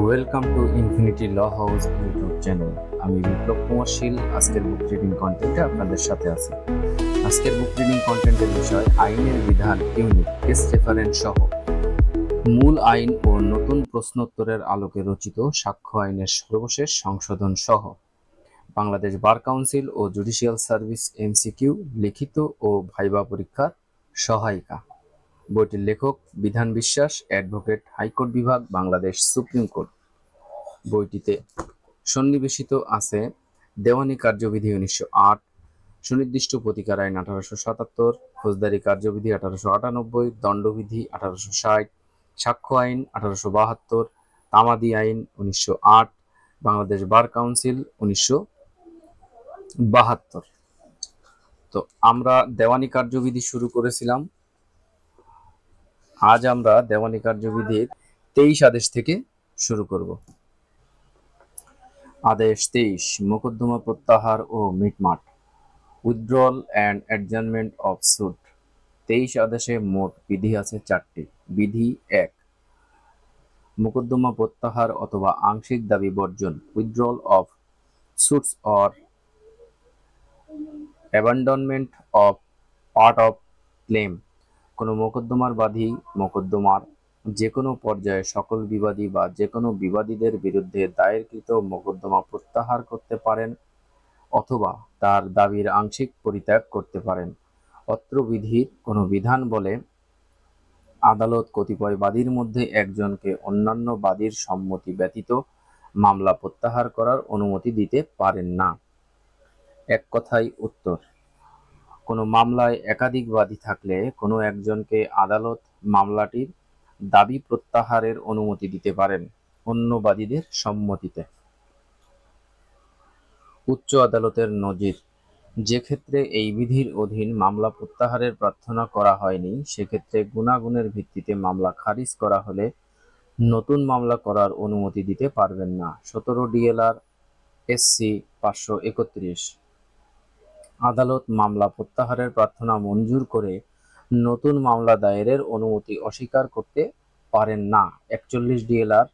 Welcome to infinity law house YouTube channel. আমি বিপ্লব কুমার শীল আজকের book reading কন্টেন্টে আপনাদের সাথে আছি। আজকের বুক রিডিং কন্টেন্টের বিষয় আইনের বিধান ইউনিট, কেস রেফারেন্স সহ মূল আইন ও নতুন প্রশ্নোত্তরের আলোকে রচিত সাক্ষ্য আইনের সর্বশেষ সংশোধন সহ বাংলাদেশ বার কাউন্সিল ও জুডিশিয়াল সার্ভিস এমসিকিউ লিখিত ও ভাইবা পরীক্ষার সহায়িকা। বইটির লেখক বিধান বিশ্বাস, অ্যাডভোকেট, হাইকোর্ট বিভাগ, বাংলাদেশ সুপ্রিম কোর্ট। বইটিতে সন্নিবেশিত আছে দেওয়ানি কার্যবিধি 1908, সুনির্দিষ্ট প্রতিকার আইন 1877, ফৌজদারি কার্যবিধি 1898, দণ্ডবিধি 1860, সাক্ষ্য আইন 1872, তামাদি আইন 1908, বাংলাদেশ বার কাউন্সিল 1972। তো আমরা দেওয়ানি কার্যবিধি শুরু করেছিলাম। আজ আমরা দেওয়ানি কার্যবিধির 23 আদেশ থেকে শুরু করব। আদেশ 23, মোকদ্দমা প্রত্যাহার ও মিটমাট, withdrawal and adjournment of suit. 23 আদেশে মোট বিধি আছে 4টি। বিধি 1, মোকদ্দমা প্রত্যাহার অথবা আংশিক দাবি বর্জন, withdrawal of suits or abandonment of part of claim. কোনো মোকদ্দমার বাদী মোকদ্দমার যে কোনো পর্যায়ে সকল বিবাদী বা যে কোনো বিবাদীদের বিরুদ্ধে দায়েরকৃত মোকদ্দমা প্রত্যাহার করতে পারেন অথবা তার দাবির আংশিক পরিত্যাগ করতে পারেন। অত্র বিধির কোনো বিধান বলে আদালত কতিপয় বাদীর মধ্যে একজনকে অন্যান্য বাদীর সম্মতি ব্যতীত মামলা প্রত্যাহার করার অনুমতি দিতে পারেন না। এক কথায় উত্তর, কোনো মামলায় একাধিক বাদী থাকলে কোনো একজনকে আদালত মামলাটির দাবি প্রত্যাহারের অনুমতি দিতে পারেন অন্য বাদীদের সম্মতিতে। উচ্চ আদালতের নজির, যে ক্ষেত্রে এই বিধির অধীন মামলা প্রত্যাহারের প্রার্থনা করা হয়নি সেক্ষেত্রে গুণাগুণের ভিত্তিতে মামলা খারিজ করা হলে নতুন মামলা করার অনুমতি দিতে পারবেন না। 17 ডিএলআর SC 531। আদালত মামলা প্রত্যাহারের প্রার্থনা মঞ্জুর করে নতুন মামলা দায়েরের অনুমতি অস্বীকার করতে পারেন না। 41 ডিএলআর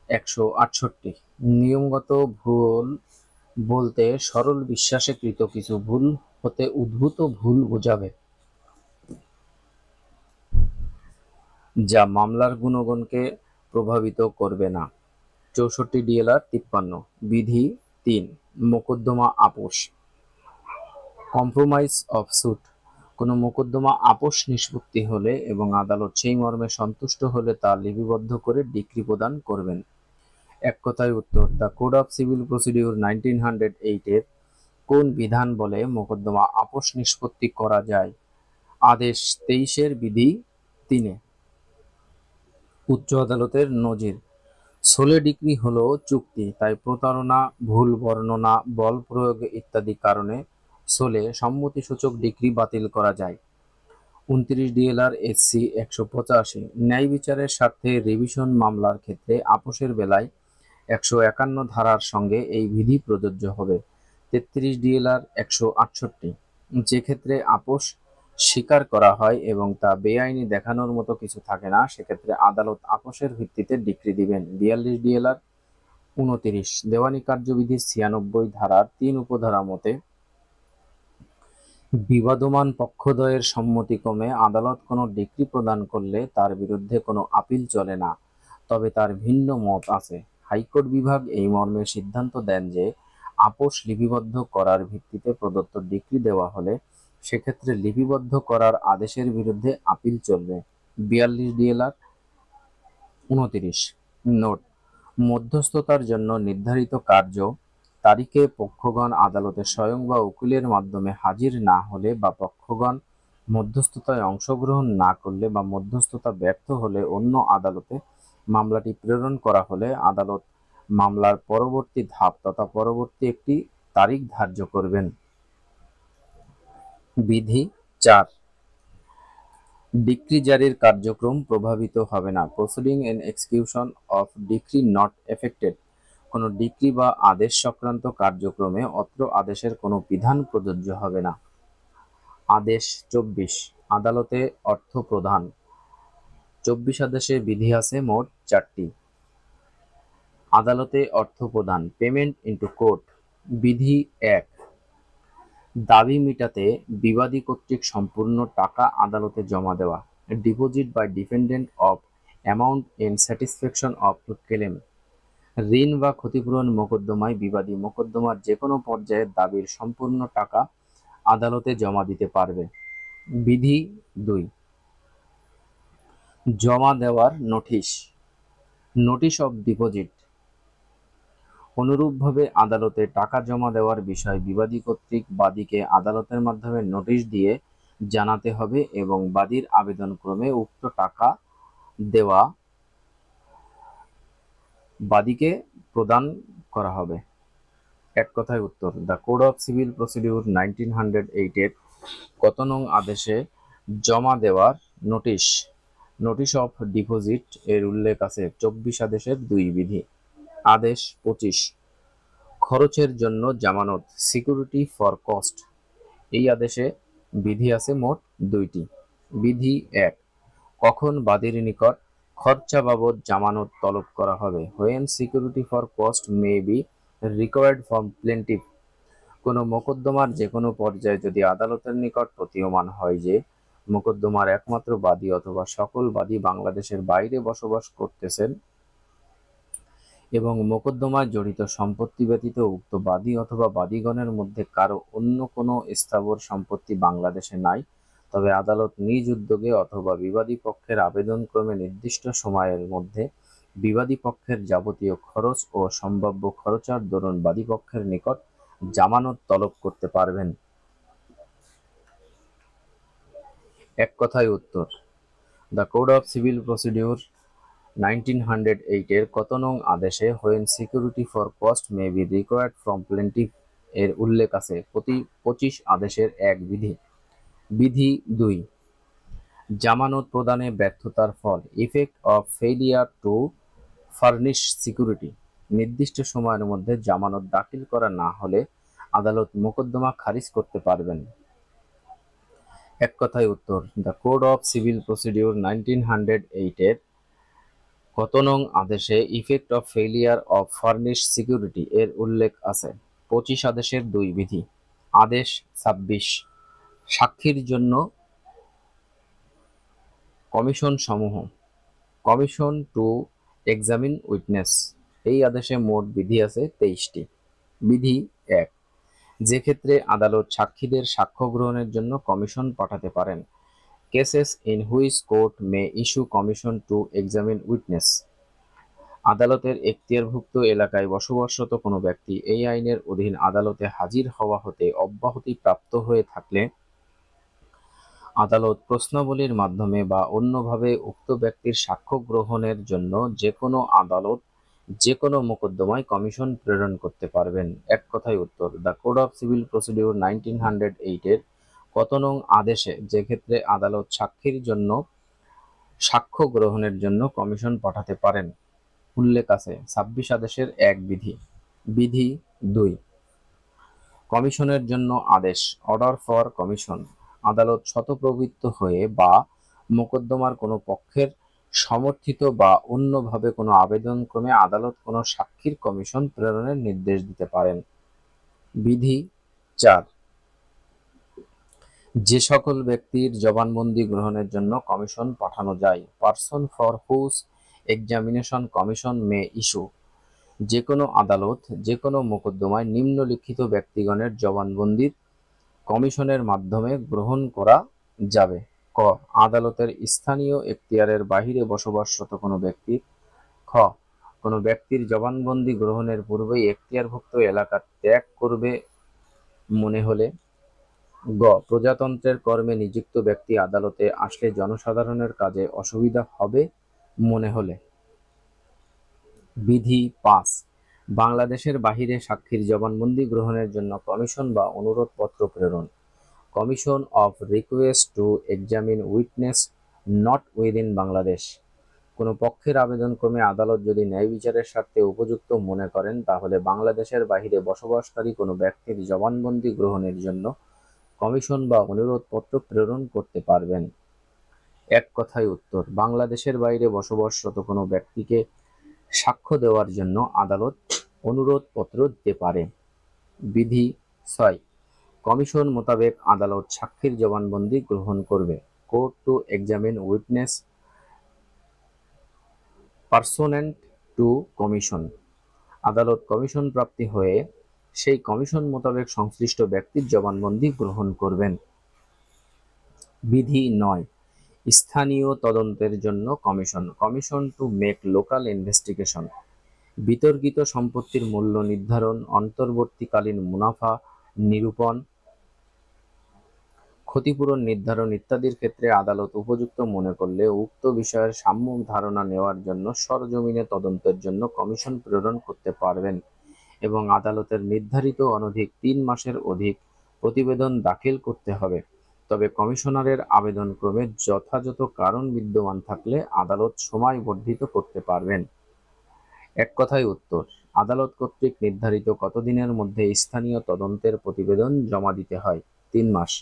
168। নিয়মগত ভুল বলতে সরল বিশ্বাসে কৃত কিছু ভুল হতে উদ্ভূত ভুল বোঝাবে যা মামলার গুণগণকে প্রভাবিত করবে না। 64 ডিএলআর 53। বিধি 3, মোকদ্দমা আপোষ, কম্প্রোমাইজ অফ সুট। কোনো মোকদ্দমা আপোষ নিষ্পত্তি হলে এবং আদালত সেই মর্মে সন্তুষ্ট হলে তা লিপিবদ্ধ করে ডিক্রি প্রদান করবেন। এক কথায় উত্তর, the code of civil procedure 1908 এর কোন বিধান বলে মোকদ্দমা আপোষ নিষ্পত্তি করা যায়? আদেশ 23 এর বিধি 3। উচ্চ আদালতের নজির, সোলে ডিক্রি হলো চুক্তি, তাই প্রতারণা, ভুল বর্ণনা, বল প্রয়োগ ইত্যাদি কারণে সোলে সম্মতিসূচক ডিক্রি বাতিল করা যায়। 29 ডিএলআর SC 185। ন্যায় বিচারের স্বার্থে রিভিশন মামলার ক্ষেত্রে আপোষের বেলায় 151 ধারার সঙ্গে এই বিধি প্রযোজ্য হবে। 33 ডিএলআর 168। যে ক্ষেত্রে আপোষ স্বীকার করা হয় এবং তা বেআইনি দেখানোর মতো কিছু থাকে না সেক্ষেত্রে আদালত আপোষের ভিত্তিতে ডিক্রি দিবেন। 42 ডিএলআর 29। দেওয়ানি কার্যবিধির 96 ধারার 3 উপধারা মতে বিবাদমান পক্ষদ্বয়ের সম্মতিক্রমে আদালত কোনো ডিক্রি প্রদান করলে তার বিরুদ্ধে কোনো আপিল চলে না, তবে তার ভিন্ন মত আছে। হাইকোর্ট বিভাগ এই মর্মে সিদ্ধান্ত দেন যে আপোষ লিপিবদ্ধ করার ভিত্তিতে প্রদত্ত ডিক্রি দেওয়া হলে সেক্ষেত্রে লিপিবদ্ধ করার আদেশের বিরুদ্ধে আপিল চলবে। 42 ডিএলআর 29। নোট, মধ্যস্থতার জন্য নির্ধারিত কার্য তারিখে পক্ষগণ আদালতে স্বয়ং বা উকিলের মাধ্যমে হাজির না হলে বা পক্ষগণ মধ্যস্থতায় অংশগ্রহণ না করলে বা মধ্যস্থতা ব্যর্থ হলে অন্য আদালতে মামলাটি প্রেরণ করা হলে আদালত মামলার পরবর্তী ধাপ তথা পরবর্তী একটি তারিখ ধার্য করবেন। বিধি 4, ডিক্রি জারির কার্যক্রম প্রভাবিত হবে না। Proceeding in execution of decree not affected. কোনো ডিক্রি বা আদেশ সংক্রান্ত কার্যক্রমে অত্র আদেশের কোনো বিধান প্রযোজ্য হবে না। আদেশ 24, আদালতে অর্থ প্রদান। 24 আদেশে বিধি আছে মোট 4টি। আদালতে অর্থ প্রদান, পেমেন্ট ইনটু কোর্ট। বিধি ১, দাবি মিটাতে বিবাদী কর্তৃক সম্পূর্ণ টাকা আদালতে জমা দেওয়া, deposit by defendant of amount in satisfaction of claim. ঋণ বা ক্ষতিপূরণ মোকদ্দমায় বিবাদী মোকদ্দমার যে কোনো পর্যায়ে দাবির সম্পূর্ণ টাকা আদালতে জমা দিতে পারবে। বিধি ২, জমা দেওয়ার নোটিশ, নোটিশ অফ ডিপোজিট। অনুরূপভাবে আদালতে টাকা জমা দেওয়ার বিষয় বিবাদী কর্তৃক বাদীকে আদালতের মাধ্যমে নোটিশ দিয়ে জানাতে হবে এবং বাদীর আবেদনক্রমে উক্ত টাকা দেওয়া বাদীকে প্রদান করা হবে। এক কথায় উত্তর, the code of civil procedure 1908 এর কত নং আদেশে জমা দেওয়ার নোটিশ, নোটিশ অফ ডিপোজিট এর উল্লেখ আছে 24 আদেশের 2 বিধি। আদেশ 25, খরচের জন্য জামানত, সিকিউরিটি ফর কস্ট। এই আদেশে বিধি আছে মোট 2টি। বিধি 1, কখন বাদীর নিকট খরচা বাবদ জামানত তলব করা হবে, when security for cost may be required from plaintiff. কোনো মোকদ্দমার যে কোনো পর্যায়ে যদি আদালতের নিকট প্রতীয়মান হয় যে মোকদ্দমার একমাত্র বাদী অথবা সকল বাদী বাংলাদেশের বাইরে বসবাস করতেছেন এবং মোকদ্দমায় জড়িত সম্পত্তি ব্যতীত উক্ত বাদী অথবা বাদীগণের মধ্যে কারো অন্য কোনো স্থাবর সম্পত্তি বাংলাদেশে নাই, তবে আদালত নিজ উদ্যোগে অথবা বিবাদী পক্ষের আবেদনক্রমে নির্দিষ্ট সময়ের মধ্যে বিবাদী পক্ষের যাবতীয় খরচ ও সম্ভাব্য খরচার দরুন বাদী পক্ষের নিকট জামানত তলব করতে পারবেন। এক কথায় উত্তর, the code of civil procedure 1908 এর কত নং আদেশে when security for cost may be required from plaintiff এর উল্লেখ আছে 25 আদেশের 1 বিধি। বিধি 2, জামানত প্রদানে ব্যর্থতার ফল, effect of failure to furnish security. নির্দিষ্ট সময়ের মধ্যে জামানত দাখিল করা না হলে আদালত মোকদ্দমা খারিজ করতে পারবেন। এক কথায় উত্তর, the code of civil procedure 1908 এর কত নং আদেশে effect of failure of furnish security এর উল্লেখ আছে 25 আদেশের 2 বিধি। আদেশ 26, সাক্ষীর জন্য কমিশন সমূহ, কমিশন টু এক্সামিন উইটনেস। এই আদেশে মোট বিধি আছে 23টি। বিধি 1, যে ক্ষেত্রে আদালত সাক্ষীদের সাক্ষ্য গ্রহণের জন্য কমিশন পাঠাতে পারেন, cases in which court May issue commission to examine witness. আদালতের এখতিয়ারভুক্ত এলাকায় বসবাসরত কোনো ব্যক্তি এই আইনের অধীন আদালতে হাজির হওয়া হতে অব্যাহতি প্রাপ্ত হয়ে থাকলে আদালত প্রশ্নাবলীর মাধ্যমে বা অন্যভাবে উক্ত ব্যক্তির সাক্ষ্য গ্রহণের জন্য যে কোনো আদালত যে কোনো মোকদ্দমায় কমিশন প্রেরণ করতে পারবেন। এক কথায় উত্তর, the code of civil procedure 1908 এর কত নং আদেশে যে ক্ষেত্রে আদালত সাক্ষীর জন্য সাক্ষ্য গ্রহণের জন্য কমিশন পাঠাতে পারেন উল্লেখ আছে 26 আদেশের 1 বিধি। বিধি 2, কমিশনের জন্য আদেশ, অর্ডার ফর কমিশন। আদালত স্বতঃপ্রবৃত্ত হয়ে বা মোকদ্দমার কোনো পক্ষের সমর্থিত বা অন্যভাবে কোনো আবেদনক্রমে আদালত কোনো সাক্ষীর কমিশন প্রেরণের নির্দেশ দিতে পারেন। বিধি 4, যে সকল ব্যক্তির জবানবন্দি গ্রহণের জন্য কমিশন পাঠানো যায়, person for whose examination commission may issue. যে কোনো আদালত যে কোনো মোকদ্দমায় নিম্নলিখিত ব্যক্তিগণের জবানবন্দির কমিশনের মাধ্যমে গ্রহণ করা যাবে। ক, আদালতের স্থানীয় এখতিয়ারের বাহিরে বসবাসরত কোনো ব্যক্তির। খ, কোনো ব্যক্তির জবানবন্দি গ্রহণের পূর্বেই এখতিয়ারভুক্ত এলাকা ত্যাগ করবে মনে হলে। গ, প্রজাতন্ত্রের কর্মে নিযুক্ত ব্যক্তি আদালতে আসলে জনসাধারণের কাজে অসুবিধা হবে মনে হলে। বিধি 5, বাংলাদেশের বাহিরে সাক্ষীর জবানবন্দি গ্রহণের জন্য কমিশন বা অনুরোধপত্র প্রেরণ, commission of request to examine witness not within Bangladesh. কোনো পক্ষের আবেদনক্রমে আদালত যদি ন্যায় বিচারের স্বার্থে উপযুক্ত মনে করেন তাহলে বাংলাদেশের বাহিরে বসবাসকারী কোনো ব্যক্তির জবানবন্দি গ্রহণের জন্য কমিশন বা অনুরোধপত্র প্রেরণ করতে পারবেন। এক কথায় উত্তর, বাংলাদেশের বাইরে বসবাসরত কোনো ব্যক্তিকে সাক্ষ্য দেওয়ার জন্য আদালত অনুরোধপত্র দিতে পারে। বিধি 6, কমিশন মোতাবেক আদালত সাক্ষীর জবানবন্দি গ্রহণ করবে। Court to examine witness pursuant to commission, আদালত কমিশন প্রাপ্তি হয়ে সেই কমিশন মোতাবেক সংশ্লিষ্ট ব্যক্তির জবানবন্দি গ্রহণ করবেন। বিধি 9, স্থানীয় তদন্তের জন্য commission, commission to make local investigation, বিতর্কিত সম্পত্তির মূল্য নির্ধারণ, অন্তর্বর্তীকালীন মুনাফা নিরূপণ, ক্ষতিপূরণ নির্ধারণ ইত্যাদির ক্ষেত্রে আদালত উপযুক্ত মনে করলে উক্ত বিষয়ের সাম্যক ধারণা নেওয়ার জন্য সরজমিনে তদন্তের জন্য কমিশন প্রেরণ করতে পারবেন এবং আদালতের নির্ধারিত অনধিক 3 মাসের অধিক প্রতিবেদন দাখিল করতে হবে। তবে কমিশনারের আবেদন ক্রমে যথাযথ কারণ বিদ্যমান থাকলে আদালত সময় বর্ধিত করতে পারবেন। এক কথায় উত্তর, আদালত কর্তৃক নির্ধারিত কতদিনের মধ্যে স্থানীয় তদন্তের প্রতিবেদন জমা দিতে হয়? 3 মাস।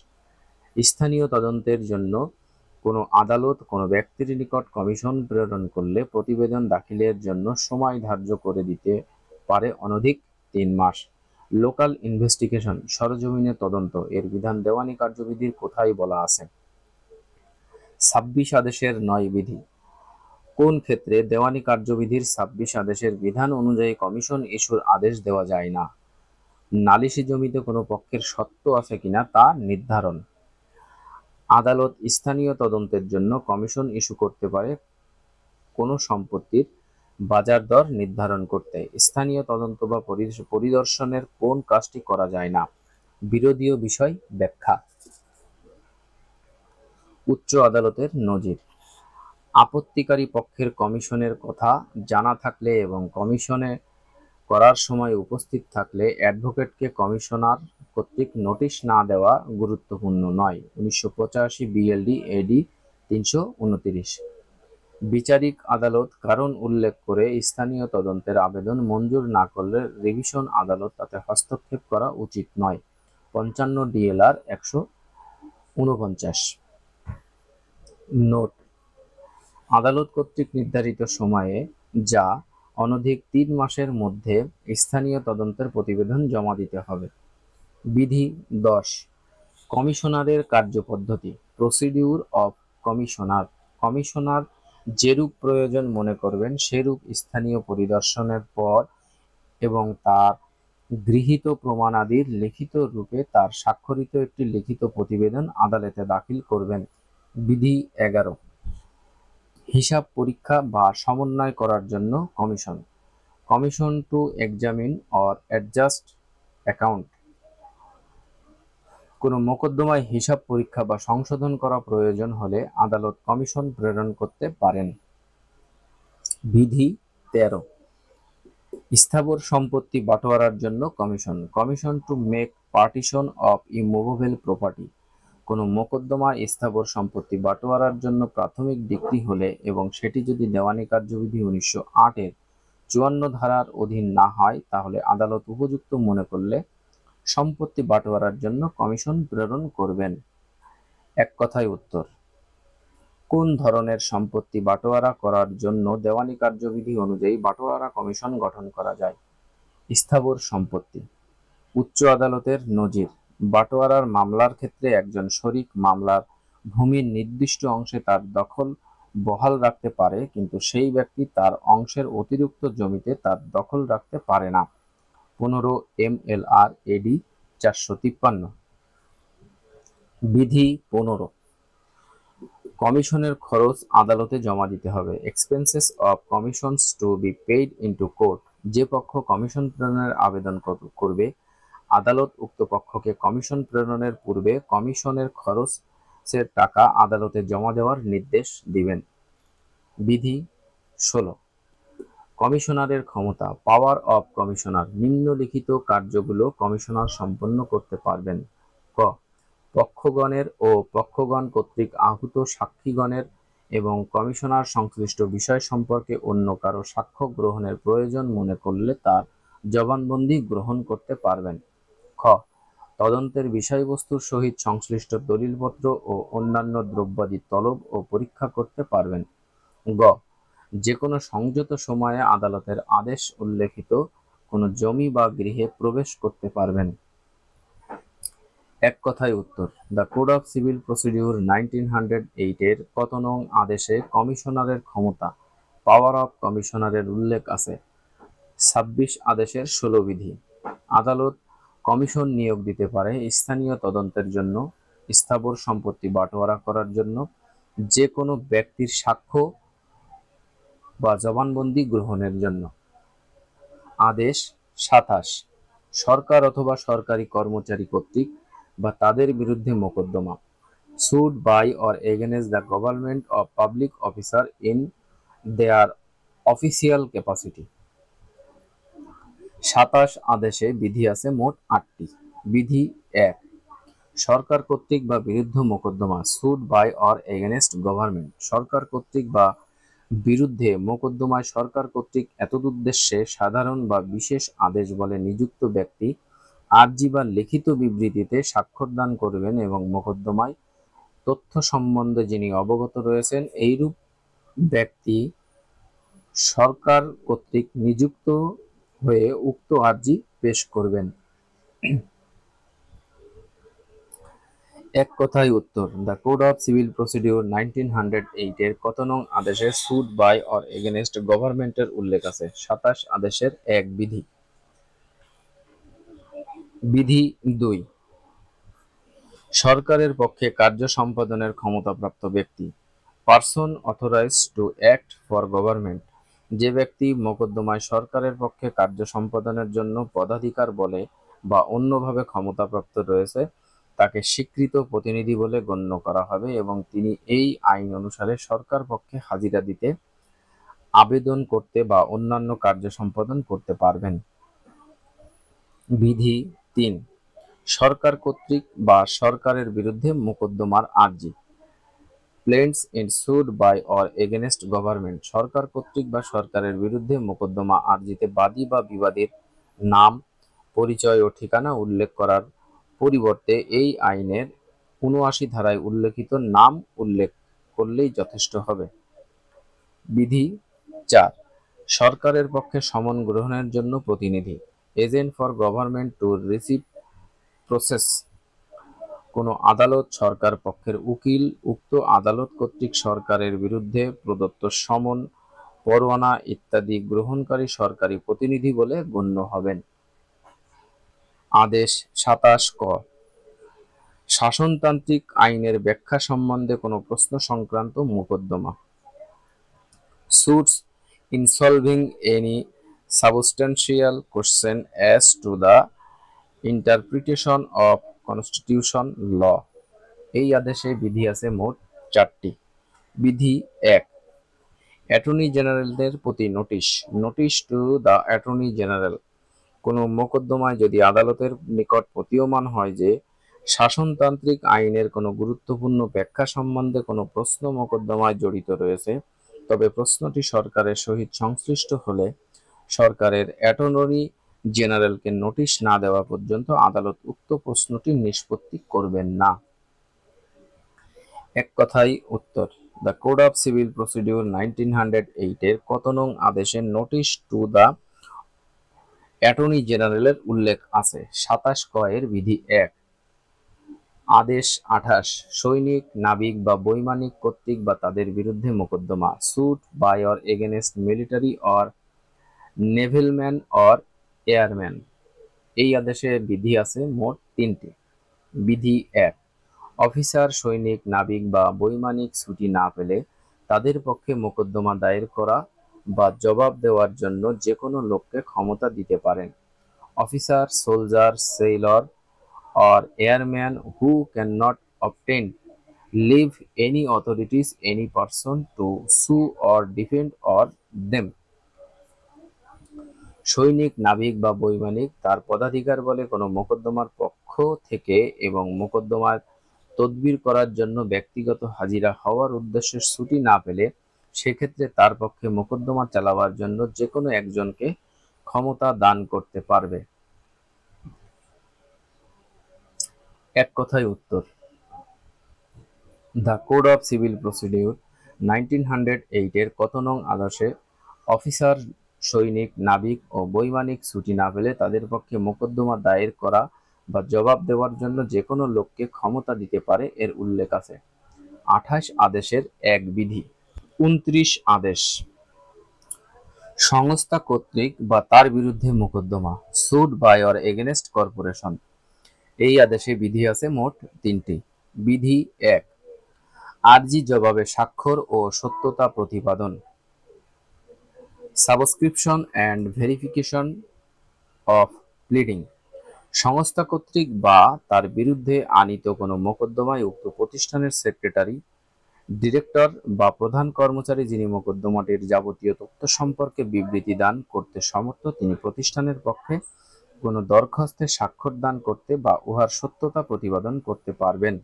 স্থানীয় তদন্তের জন্য কোনো আদালত কোনো ব্যক্তির নিকট কমিশন প্রেরণ করলে প্রতিবেদন দাখিলের জন্য সময় ধার্য করে দিতে পারে অনধিক 3 মাস। লোকাল ইনভেস্টিগেশন, সরজমিনে তদন্ত, এর বিধান দেওয়ানি কার্যবিধির কোথায় বলা আছে? 26 আদেশের 9 বিধি। কোন ক্ষেত্রে দেওয়ানি কার্যবিধির 26 আদেশের বিধান অনুযায়ী কমিশন ইস্যুর আদেশ দেওয়া যায় না? নালিশি জমিতে কোনো পক্ষের সত্ত্ব আছে কিনা তা নির্ধারণ। আদালত স্থানীয় তদন্তের জন্য কমিশন ইস্যু করতে পারে কোনো সম্পত্তির বাজার দর নির্ধারণ করতে। স্থানীয় তদন্ত বা পরিদর্শনের কোন কাজটি করা যায় না? বিরোধীয় বিষয় ব্যাখ্যা। উচ্চ আদালতের নজির, আপত্তিকারী পক্ষের কমিশনের কথা জানা থাকলে এবং কমিশনে করার সময় উপস্থিত থাকলে অ্যাডভোকেটকে কমিশনার কর্তৃক নোটিশ না দেওয়া গুরুত্বপূর্ণ নয়। 1985 বিএলডি এডি 329। বিচারিক আদালত কারণ উল্লেখ করে স্থানীয় তদন্তের আবেদন মঞ্জুর না করলে রিভিশন আদালত তাতে হস্তক্ষেপ করা উচিত নয়। 55 ডিএলআর 149। নোট, আদালত কর্তৃক নির্ধারিত সময়ে যা অনধিক 3 মাসের মধ্যে স্থানীয় তদন্তের প্রতিবেদন জমা দিতে হবে। বিধি 10, কমিশনারের কার্যপদ্ধতি, প্রসিডিউর অফ কমিশনার, কমিশনার যেরূপ প্রয়োজন মনে করবেন সেরূপ স্থানীয় পরিদর্শনের পর এবং তার গৃহীত প্রমাণাদির লিখিত রূপে তার স্বাক্ষরিত একটি লিখিত প্রতিবেদন আদালতে দাখিল করবেন। বিধি 11, হিসাব পরীক্ষা বা সমন্বয় করার জন্য commission, commission to examine or adjust account, কোনো মোকদ্দমায় হিসাব পরীক্ষা বা সংশোধন করা প্রয়োজন হলে আদালত কমিশন প্রেরণ করতে পারেন। বিধি 13, স্থাবর সম্পত্তি বাটোয়ারার জন্য commission, commission to make partition of immovable property, কোনো মোকদ্দমায় স্থাবর সম্পত্তি বাটোয়ারার জন্য প্রাথমিক ডিক্রি হলে এবং সেটি যদি দেওয়ানি কার্যবিধি 1908-এর 54 ধারার অধীন না হয় তাহলে আদালত উপযুক্ত মনে করলে সম্পত্তি বাটোয়ারার জন্য কমিশন প্রেরণ করবেন। এক কথায় উত্তর, কোন ধরনের সম্পত্তি বাটোয়ারা করার জন্য দেওয়ানি কার্যবিধি অনুযায়ী বাটোয়ারা কমিশন গঠন করা যায়? স্থাবর সম্পত্তি। উচ্চ আদালতের নজির, বাটোয়ারার মামলার ক্ষেত্রে একজন শরিক মামলার ভূমির নির্দিষ্ট অংশে তার দখল বহাল রাখতে পারে কিন্তু সেই ব্যক্তি তার অংশের অতিরিক্ত জমিতে তার দখল রাখতে পারে না। 15 MLR AD 453। বিধি 15, কমিশনের খরচ আদালতে জমা দিতে হবে। Expenses of commissions to be paid into court, যে পক্ষ কমিশন প্রেরণের আবেদন করবে আদালত উক্ত পক্ষকে কমিশন প্রেরণের পূর্বে কমিশনের খরচের টাকা আদালতে জমা দেওয়ার নির্দেশ দিবেন। বিধি 16, কমিশনারের ক্ষমতা, পাওয়ার অফ কমিশনার, নিম্নলিখিত কার্যগুলো কমিশনার সম্পন্ন করতে পারবেন। ক, পক্ষগণের ও পক্ষগণ কর্তৃক আহুত সাক্ষীগণের এবং কমিশনার সংশ্লিষ্ট বিষয় সম্পর্কে অন্য কারো সাক্ষ্য গ্রহণের প্রয়োজন মনে করলে তার জবানবন্দি গ্রহণ করতে পারবেন। খ, তদন্তের বিষয়বস্তুর সহিত সংশ্লিষ্ট দলিলপত্র ও অন্যান্য দ্রব্যাদি তলব ও পরীক্ষা করতে পারবেন। গ, যে কোনো সংযত সময়ে আদালতের আদেশ উল্লেখিত কোনো জমি বা গৃহে প্রবেশ করতে পারবেন। এক কথায় উত্তর, the code of civil procedure 1908 এর কত নং আদেশে কমিশনারের ক্ষমতা, পাওয়ার অফ কমিশনারের উল্লেখ আছে? 26 আদেশের 16 বিধি। আদালত কমিশন নিয়োগ দিতে পারে স্থানীয় তদন্তের জন্য, স্থাবর সম্পত্তি বাটোয়ারা করার জন্য, যে কোনো ব্যক্তির সাক্ষ্য বা জবানবন্দি গ্রহণের জন্য। আদেশ 27, সরকার অথবা সরকারি কর্মচারী কর্তৃক বা তাদের বিরুদ্ধে মোকদ্দমা, sued by or against the government or public officer in their official capacity। 27 আদেশে বিধি আছে মোট 8টি। বিধি 1, সরকার কর্তৃক বা বিরুদ্ধে মোকদ্দমা, sued by or against government। সরকার কর্তৃক বা বিরুদ্ধে মোকদ্দমায় সরকার কর্তৃক এতদুদ্দেশ্যে সাধারণ বা বিশেষ আদেশ বলে নিযুক্ত ব্যক্তি আর্জি বা লিখিত বিবৃতিতে স্বাক্ষরদান করবেন এবং মোকদ্দমায় তথ্য সম্বন্ধে যিনি অবগত রয়েছেন এইরূপ ব্যক্তি সরকার কর্তৃক নিযুক্ত হয়ে উক্ত আর্জি পেশ করবেন। এক কথায় উত্তর, the code of civil procedure 1908 এর কত নং আদেশে সুড বাই অর এগেনস্ট গভর্নমেন্টের উল্লেখ আছে? 27 আদেশের 1 বিধি। বিধি 2, সরকারের পক্ষে কার্য সম্পাদনের ক্ষমতাপ্রাপ্ত ব্যক্তি, person authorised to act for government. যে ব্যক্তি মোকদ্দমায় সরকারের পক্ষে কার্য সম্পাদনের জন্য পদাধিকার বলে বা অন্যভাবে ক্ষমতাপ্রাপ্ত রয়েছে তাকে স্বীকৃত প্রতিনিধি বলে গণ্য করা হবে এবং তিনি এই আইন অনুসারে সরকার পক্ষে হাজিরা দিতে, আবেদন করতে বা অন্যান্য কার্য সম্পাদন করতে পারবেন। বিধি 3, সরকার কর্তৃক বা সরকারের বিরুদ্ধে মোকদ্দমার আর্জি, plaints in sued by or against government. সরকার কর্তৃক বা সরকারের বিরুদ্ধে মোকদ্দমা আর্জিতে বাদী বা বিবাদীর নাম, পরিচয় ও ঠিকানা উল্লেখ করার পরিবর্তে এই আইনের 79 ধারায় উল্লেখিত নাম উল্লেখ করলেই যথেষ্ট হবে। বিধি 4, সরকারের পক্ষে সমন গ্রহণের জন্য প্রতিনিধি, agent for government to receive process. কোনো আদালত সরকার পক্ষের উকিল উক্ত আদালত কর্তৃক সরকারের বিরুদ্ধে প্রদত্ত সমন, পরোয়ানা ইত্যাদি গ্রহণকারী সরকারি প্রতিনিধি বলে গণ্য হবেন। আদেশ 27 ক, শাসনতান্ত্রিক আইনের ব্যাখ্যা সম্বন্ধে কোনো প্রশ্ন সংক্রান্ত মোকদ্দমা, suits involving any substantial question as to the interpretation of constitution law। এই আদেশে বিধি আছে মোট 4টি। বিধি 1, অ্যাটর্নি জেনারেলদের প্রতি notice, notice to the attorney general. কোনো মোকদ্দমায় যদি আদালতের নিকট প্রতীয়মান হয় যে শাসনতান্ত্রিক আইনের কোনো গুরুত্বপূর্ণ ব্যাখ্যা সম্বন্ধে কোনো প্রশ্ন মোকদ্দমায় জড়িত রয়েছে, তবে প্রশ্নটি সরকারের সহিত সংশ্লিষ্ট হলে সরকারের অ্যাটর্নি জেনারেলকে নোটিশ না দেওয়া পর্যন্ত আদালত উক্ত প্রশ্নটি নিষ্পত্তি করবেন না। এক কথায় উত্তর, the code of civil procedure 1908 এর কত নং আদেশে নোটিশ টু দ্য অ্যাটর্নি জেনারেলের উল্লেখ আছে? 27 ক এর বিধি 1। আদেশ 28, সৈনিক, নাবিক বা বৈমানিক কর্তৃক বা তাদের বিরুদ্ধে মোকদ্দমা, suit by or against military or naval man or airman. এই আদেশে বিধি আছে মোট 3টি। বিধি 1, অফিসার, সৈনিক, নাবিক বা বৈমানিক ছুটি না পেলে তাদের পক্ষে মোকদ্দমা দায়ের করা বা জবাব দেওয়ার জন্য যে কোনো লোককে ক্ষমতা দিতে পারেন। Officer, soldier, sailor or airman who cannot obtain leave any authorities any person to sue or defend or them। সৈনিক, নাবিক বা বৈমানিক তার পদাধিকার বলে কোনো মোকদ্দমার পক্ষ থেকে এবং মোকদ্দমার তদবির করার জন্য ব্যক্তিগত হাজিরা হওয়ার উদ্দেশ্যে ছুটি না পেলে সেক্ষেত্রে তার পক্ষে মোকদ্দমা চালাবার জন্য যে কোনো একজনকে ক্ষমতা দান করতে পারবে। এক কথায় উত্তর, the code of civil procedure 1908 কত নং আদেশে অফিসার, সৈনিক, নাবিক ও বৈমানিক ছুটি না পেলে তাদের পক্ষে মোকদ্দমা দায়ের করা বা জবাব দেওয়ার জন্য যে কোনো লোককে ক্ষমতা দিতে পারে এর উল্লেখ আছে। 28 আদেশের এক বিধি। 29 আদেশ। সংস্থা কর্তৃক বা তার বিরুদ্ধে মোকদ্দমা, suit by or against corporation. এই আদেশে বিধি আছে মোট 3টি। বিধি 1, আর্জি জবাবে স্বাক্ষর ও সত্যতা প্রতিপাদন, subscription and verification of pleading. সংস্থা কর্তৃক বা তার বিরুদ্ধে আনীত কোনো মোকদ্দমায় উক্ত প্রতিষ্ঠানের সেক্রেটারি, ডিরেক্টর বা প্রধান কর্মচারী যিনি মোকদ্দমাটির যাবতীয় তথ্য সম্পর্কে বিবৃতি দান করতে সমর্থ তিনি প্রতিষ্ঠানের পক্ষে কোনো দরখাস্তে স্বাক্ষর দান করতে বা উহার সত্যতা প্রতিপাদন করতে পারবেন।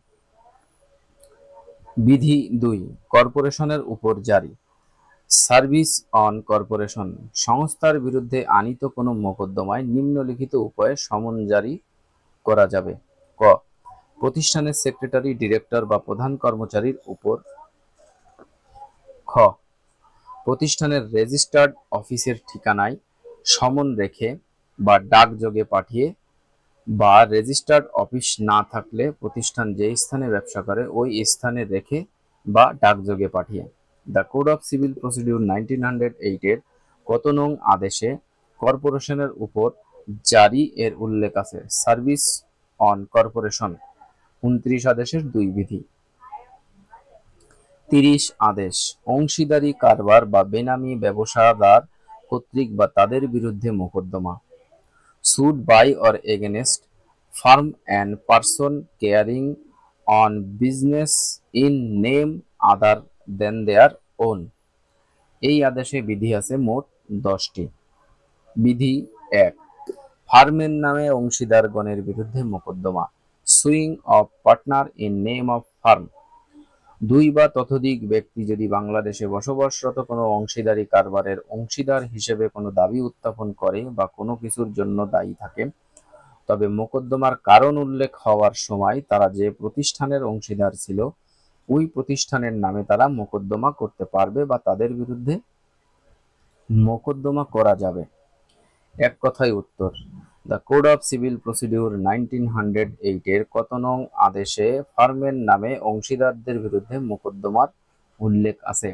বিধি 2, কর্পোরেশনের উপর জারি, সার্ভিস অন কর্পোরেশন। সংস্থার বিরুদ্ধে আনীত কোনো মোকদ্দমায় নিম্নলিখিত উপায়ে সমন জারি করা যাবে। ক, প্রতিষ্ঠানের সেক্রেটারি, ডিরেক্টর বা প্রধান কর্মচারীর উপর। খ, প্রতিষ্ঠানের রেজিস্টার্ড অফিসের ঠিকানায় সমন রেখে বা ডাকযোগে পাঠিয়ে, বা রেজিস্টার্ড অফিস না থাকলে প্রতিষ্ঠান যে স্থানে ব্যবসা করে ওই স্থানে রেখে বা ডাকযোগে পাঠিয়ে। The code of civil procedure 1908 কত নং আদেশে কর্পোরেশনের উপর জারি এর উল্লেখ আছে। Service on corporation. 29 আদেশের 2 বিধি। 30 আদেশ। অংশীদারি কারবার বা বেনামি ব্যবসাদার কর্তৃক বা তাদের বিরুদ্ধে মোকদ্দমা, suit by or against firm and person carrying on business in name other than their own। এই আদেশে বিধি আছে মোট 10টি। বিধি 1, ফার্মের নামে অংশীদারগণের বিরুদ্ধে মোকদ্দমা, swing of partner in name of farm. 2 বা ততোধিক ব্যক্তি যদি বাংলাদেশে বসবাসরত কোনো অংশীদারি কারবারের অংশীদার হিসেবে কোনো দাবি উত্থাপন করে বা কোনো কিছুর জন্য দায়ী থাকে, তবে মোকদ্দমার কারণ উল্লেখ হওয়ার সময় তারা যে প্রতিষ্ঠানের অংশীদার ছিল ওই প্রতিষ্ঠানের নামে তারা মোকদ্দমা করতে পারবে বা তাদের বিরুদ্ধে মোকদ্দমা করা যাবে। এক কথায় উত্তর, the code of civil procedure 1908 কত নং আদেশে ফার্মের নামে অংশীদারদের বিরুদ্ধে মোকদ্দমার উল্লেখ আছে।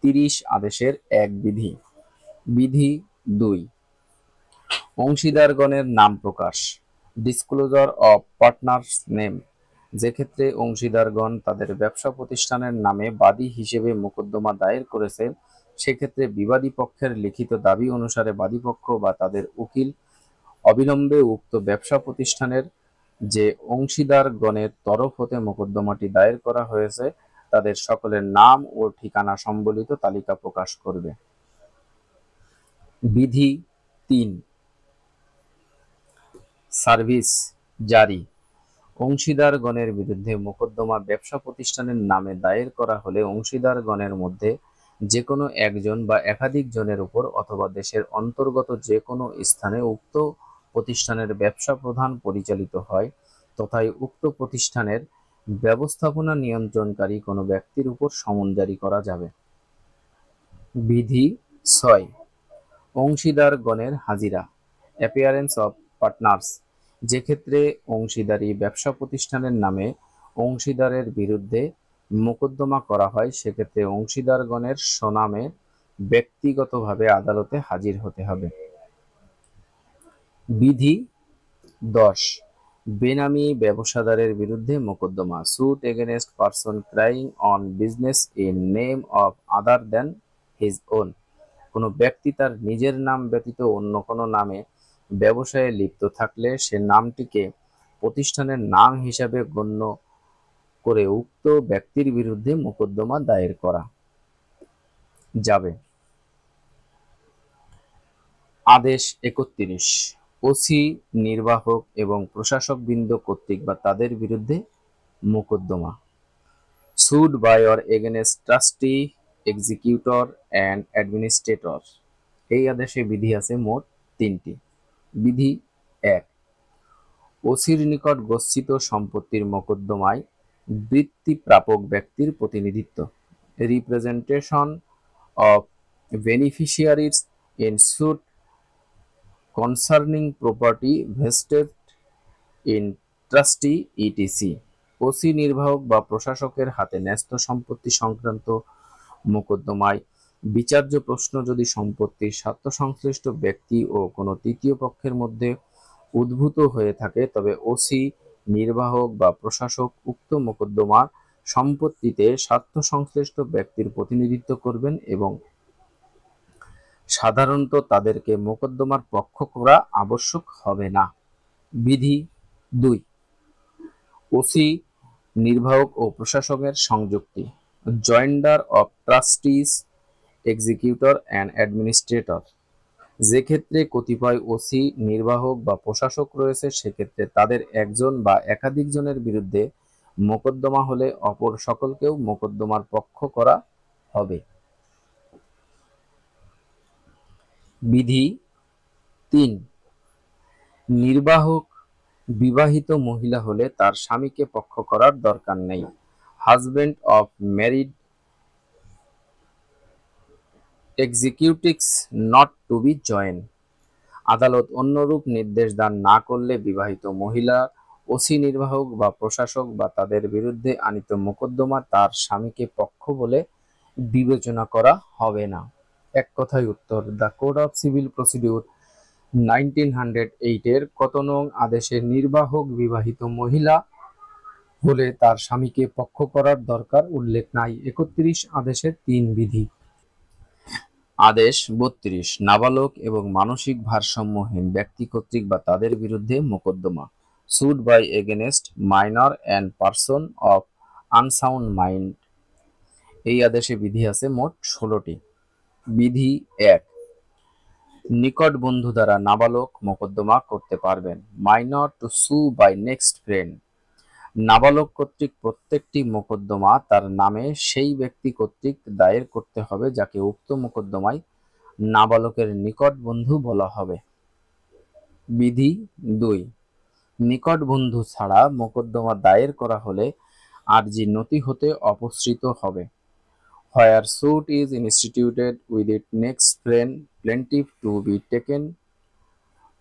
30 আদেশের এক বিধি। বিধি 2, অংশীদারগণের নাম প্রকাশ, ডিসক্লোজার অফ পার্টনার্স নেম। যে ক্ষেত্রে অংশীদারগণ তাদের ব্যবসা প্রতিষ্ঠানের নামে বাদী হিসেবে মোকদ্দমা দায়ের করেছে সেক্ষেত্রে বিবাদী পক্ষের লিখিত দাবি অনুসারে বাদীপক্ষ বা তাদের উকিল অবিলম্বে উক্ত ব্যবসা প্রতিষ্ঠানের যে অংশীদারগণের তরফ হতে মোকদ্দমাটি দায়ের করা হয়েছে তাদের সকলের নাম ও ঠিকানা সম্বলিত তালিকা প্রকাশ করবে। বিধি 3, সার্ভিস জারি। অংশীদারগণের বিরুদ্ধে মোকদ্দমা ব্যবসা প্রতিষ্ঠানের নামে দায়ের করা হলে অংশীদারগণের মধ্যে যে কোনো একজন বা একাধিক জনের উপর অথবা দেশের অন্তর্গত যে কোনো স্থানে উক্ত প্রতিষ্ঠানের ব্যবসা প্রধান পরিচালিত হয় তথায় উক্ত প্রতিষ্ঠানের ব্যবস্থাপনা নিয়ন্ত্রণকারী কোনো ব্যক্তির উপর সমন জারি করা যাবে। বিধি 6, অংশীদারগণের হাজিরা, অ্যাপিয়ারেন্স অফ পার্টনার্স। যে ক্ষেত্রে অংশীদারি ব্যবসা প্রতিষ্ঠানের নামে অংশীদারের বিরুদ্ধে মোকদ্দমা করা হয় সেক্ষেত্রে অংশীদারগণের স্বনামে ব্যক্তিগতভাবে আদালতে হাজির হতে হবে। বিধি 10, বেনামি ব্যবসাদারের বিরুদ্ধে মোকদ্দমা, suit against person carrying on business in name of other than his own. কোনো ব্যক্তি তার নিজের নাম ব্যতীত অন্য কোনো নামে ব্যবসায়ে লিপ্ত থাকলে সে নামটিকে প্রতিষ্ঠানের নাম হিসাবে গণ্য করে উক্ত ব্যক্তির বিরুদ্ধে মোকদ্দমা দায়ের করা যাবে। আদেশ 31, ওসি, নির্বাহক এবং প্রশাসকবৃন্দ কর্তৃক বা তাদের বিরুদ্ধে মোকদ্দমা, suit by or against trustee, executor and administrator. এই আদেশে বিধি আছে মোট 3টি। বিধি 1, ওসির নিকট গচ্ছিত সম্পত্তির মোকদ্দমায় বৃত্তি প্রাপক ব্যক্তির প্রতিনিধিত্ব। representation of beneficiaries in suit concerning property vested in trustee etc. ওসি নির্বাহক বা প্রশাসকের হাতে ন্যস্ত সম্পত্তি সংক্রান্ত মোকদ্দমায় বিচার্য প্রশ্ন যদি সম্পত্তির স্বার্থসংশ্লিষ্ট ব্যক্তি ও কোনো তৃতীয় পক্ষের মধ্যে উদ্ভূত হয়ে থাকে তবে ওসি নির্বাহক বা প্রশাসক উক্ত মোকদ্দমার সম্পত্তিতে স্বার্থসংশ্লিষ্ট ব্যক্তির প্রতিনিধিত্ব করবেন এবং সাধারণত তাদেরকে মোকদ্দমার পক্ষ করা আবশ্যক হবে না। বিধি 2, ওসি নির্বাহক ও প্রশাসকের সংযুক্তি, joinder of trustees, executor and administrator. যে ক্ষেত্রে কতিপয় ওসি নির্বাহক বা প্রশাসক রয়েছে সেক্ষেত্রে তাদের একজন বা একাধিক জনের বিরুদ্ধে মোকদ্দমা হলে অপর সকলকেও মোকদ্দমার পক্ষ করা হবে। বিধি 3, নির্বাহক বিবাহিত মহিলা হলে তার স্বামীকে পক্ষ করার দরকার নেই। Husband of married executives not to be joint. আদালত অন্যরূপ নির্দেশ দান না করলে বিবাহিত মহিলা ওসি নির্বাহক বা প্রশাসক বা তাদের বিরুদ্ধে আনিত মোকদ্দমা তার স্বামীকে পক্ষ বলে বিবেচনা করা হবে না। এক কথায় উত্তর, the code of civil procedure 1908 এর কত নং আদেশে নির্বাহক বিবাহিত মহিলা হলে তার স্বামীকে পক্ষ করার দরকার উল্লেখ নাই। 31 আদেশের 3 বিধি। আদেশ 32, নাবালক এবং মানসিক ভারসাম্যহীন ব্যক্তি কর্তৃক বা তাদের বিরুদ্ধে মোকদ্দমা, suit by against minor and person of unsound mind। এই আদেশে বিধি আছে মোট 16টি। বিধি 1, নিকট বন্ধু দ্বারা নাবালক মোকদ্দমা করতে পারবেন। মাইনর টু সু বাই নেক্সট ফ্রেন্ড। নাবালক কর্তৃক প্রত্যেকটি মোকদ্দমা তার নামে সেই ব্যক্তি কর্তৃক দায়ের করতে হবে যাকে উক্ত মোকদ্দমায় নাবালকের নিকট বন্ধু বলা হবে। বিধি 2, নিকট বন্ধু ছাড়া মোকদ্দমা দায়ের করা হলে আরজি নথি হতে অপসৃত হবে। Where suit is instituted with its next friend plaintiff to be taken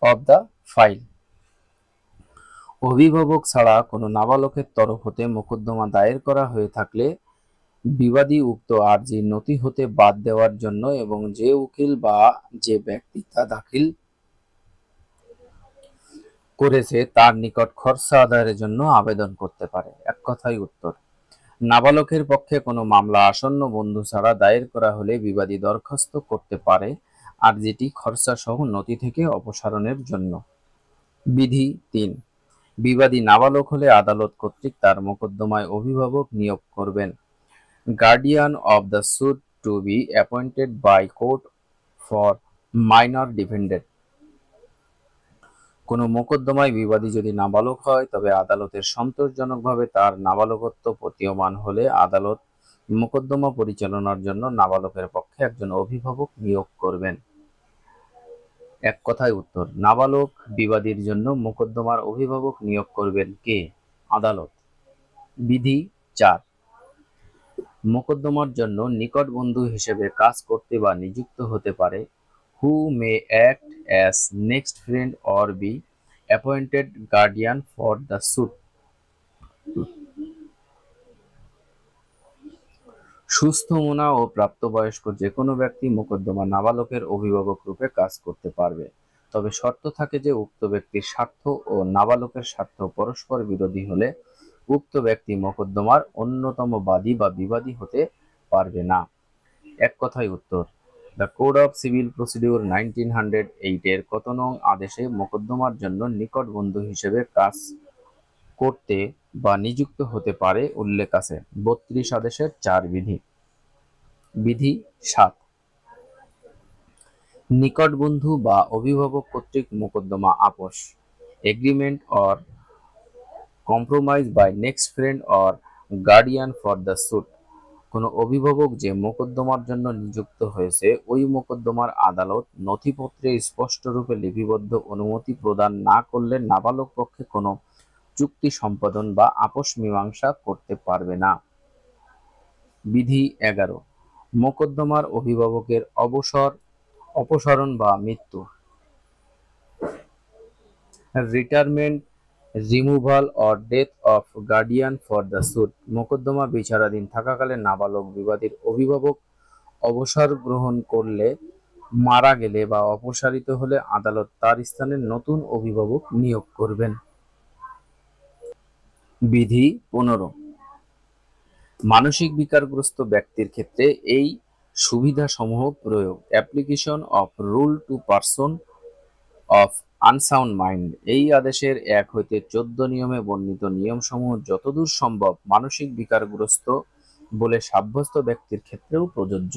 of the file। অভিভাবক ছাড়া কোনো নাবালকের তরফ হতে মোকদ্দমা দায়ের করা হয়ে থাকলে বিবাদী উক্ত আরজি নথি হতে বাদ দেওয়ার জন্য এবং যে উকিল বা যে ব্যক্তি তা দাখিল করেছে তার নিকট খরচা আদায়ের জন্য আবেদন করতে পারে। এক কথায় উত্তর, নাবালকের পক্ষে কোনো মামলা আসন্ন বন্ধু ছাড়া দায়ের করা হলে বিবাদী দরখাস্ত করতে পারে আরজিটি খরচা সহ নথি থেকে অপসারণের জন্য। বিধি 3, বিবাদী নাবালক হলে আদালত কর্তৃক তার মোকদ্দমায় অভিভাবক নিয়োগ করবেন। Guardian of the suit to be appointed by court for minor defendant. কোনো মোকদ্দমায় বিবাদী যদি নাবালক হয় তবে আদালতের সন্তোষজনকভাবে তার নাবালকত্ব প্রতীয়মান হলে আদালত মোকদ্দমা পরিচালনার জন্য নাবালকের পক্ষে একজন অভিভাবক নিয়োগ করবেন। এক কথায় উত্তর, নাবালক বিবাদীর জন্য মোকদ্দমার অভিভাবক নিয়োগ করবেন কে? আদালত। বিধি 4, মোকদ্দমার জন্য নিকট বন্ধু হিসেবে কাজ করতে বা নিযুক্ত হতে পারে who may act as next friend or be appointed guardian for the suit। সুস্থ মনা ও প্রাপ্তবয়স্ক যে কোনো ব্যক্তি মোকদ্দমা নাবালকের অভিভাবক রূপে কাজ করতে পারবে, তবে শর্ত থাকে যে উক্ত ব্যক্তির স্বার্থ ও নাবালকের স্বার্থ পরস্পর বিরোধী হলে উক্ত ব্যক্তি মোকদ্দমার অন্যতম বাদী বা বিবাদী হতে পারবে না। এক কথায় উত্তর, the code of civil procedure 1908 এর কত নং আদেশে মোকদ্দমার জন্য নিকট বন্ধু হিসেবে কাজ করতে বা নিযুক্ত হতে পারে উল্লেখ আছে 32 আদেশের 4 বিধি। বিধি 7, নিকট বন্ধু বা অভিভাবক কর্তৃক মোকদ্দমা আপোষ, agreement or compromise by next friend or guardian for the suit. কোনো অভিভাবক যে মোকদ্দমার জন্য নিযুক্ত হয়েছে ওই মোকদ্দমার আদালত নথিপত্রে স্পষ্টরূপে লিপিবদ্ধ অনুমতি প্রদান না করলে নাবালক পক্ষে কোনো চুক্তি সম্পাদন বা আপোষ মীমাংসা করতে পারবে না। বিধি 11, মোকদ্দমার অভিভাবকের অপসারণ বা মৃত্যু। Retirement, removal or death of guardian for the suit, মোকদ্দমা বিচারাধীন থাকাকালে নাবালক বিবাদীর অভিভাবক অবসর গ্রহণ করলে, মারা গেলে বা অপসারিত হলে আদালত তার স্থানে নতুন অভিভাবক নিয়োগ করবেন। বিধি 15, মানসিক বিকারগ্রস্ত ব্যক্তির ক্ষেত্রে এই সুবিধাসমূহ প্রয়োগ। Application of rule two person of unsound mind, এই আদেশের 1 হইতে 14 নিয়মে বর্ণিত নিয়মসমূহ যতদূর সম্ভব মানসিক বিকারগ্রস্ত বলে সাব্যস্ত ব্যক্তির ক্ষেত্রেও প্রযোজ্য।